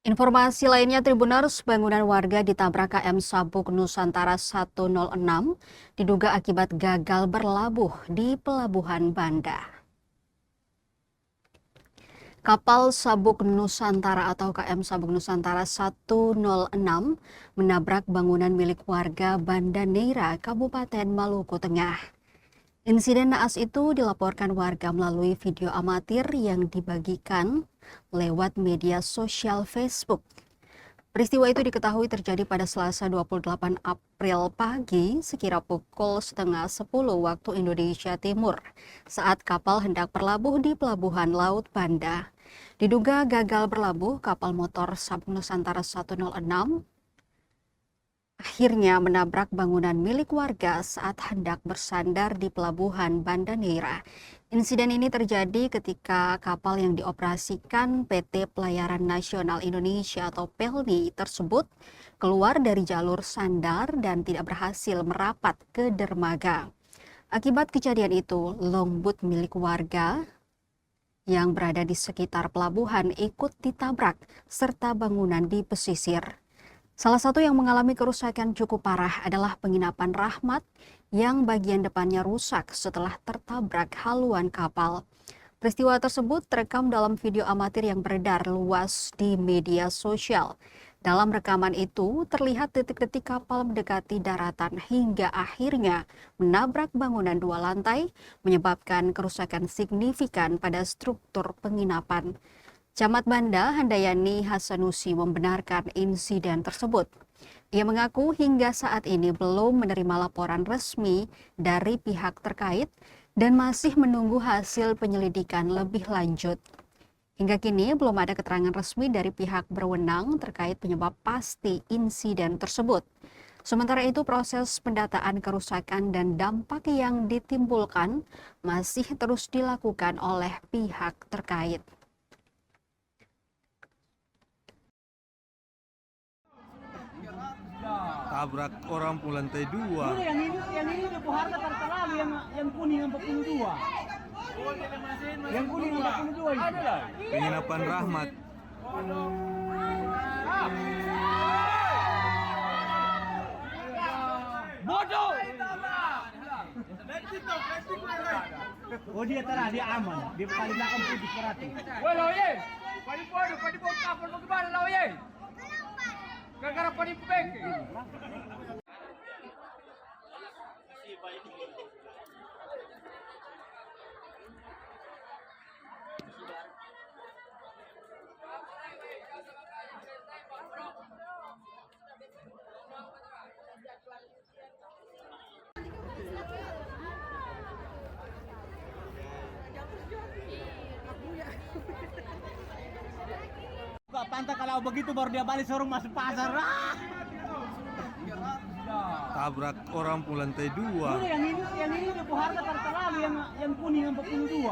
Informasi lainnya, Tribuners, bangunan warga ditabrak KM Sabuk Nusantara 106 diduga akibat gagal berlabuh di Pelabuhan Banda. Kapal Sabuk Nusantara atau KM Sabuk Nusantara 106 menabrak bangunan milik warga Banda Neira, Kabupaten Maluku Tengah. Insiden naas itu dilaporkan warga melalui video amatir yang dibagikan lewat media sosial Facebook. Peristiwa itu diketahui terjadi pada Selasa 28 April pagi sekira pukul setengah 10 waktu Indonesia Timur saat kapal hendak berlabuh di Pelabuhan Laut Banda. Diduga gagal berlabuh, kapal motor Sabuk Nusantara 106 akhirnya menabrak bangunan milik warga saat hendak bersandar di Pelabuhan Banda Neira. Insiden ini terjadi ketika kapal yang dioperasikan PT Pelayaran Nasional Indonesia atau PELNI tersebut keluar dari jalur sandar dan tidak berhasil merapat ke dermaga. Akibat kejadian itu, longboat milik warga yang berada di sekitar pelabuhan ikut ditabrak serta bangunan di pesisir. Salah satu yang mengalami kerusakan cukup parah adalah penginapan Rahmat yang bagian depannya rusak setelah tertabrak haluan kapal. Peristiwa tersebut terekam dalam video amatir yang beredar luas di media sosial. Dalam rekaman itu terlihat detik-detik kapal mendekati daratan hingga akhirnya menabrak bangunan 2 lantai, menyebabkan kerusakan signifikan pada struktur penginapan. Camat Banda Handayani Hasanusi membenarkan insiden tersebut. Ia mengaku hingga saat ini belum menerima laporan resmi dari pihak terkait dan masih menunggu hasil penyelidikan lebih lanjut. Hingga kini belum ada keterangan resmi dari pihak berwenang terkait penyebab pasti insiden tersebut. Sementara itu, proses pendataan kerusakan dan dampak yang ditimbulkan masih terus dilakukan oleh pihak terkait. Tabrak orang pun lantai 2. Yang ini depo harga terlalu yang kuning 42. Yang kuning 42 itu. Penginapan Rahmat. Bodoh. Oh dia aman. Dia paling belakang putih perhati. Woi loye, padi bodoh kapal bagaimana loye? Gara-gara padi pek. Buka pantai kalau begitu baru dia balik sorong masuk pasar. Tabrak orang pun lantai 2. Yang ini depo harga terlalu yang kuning 42.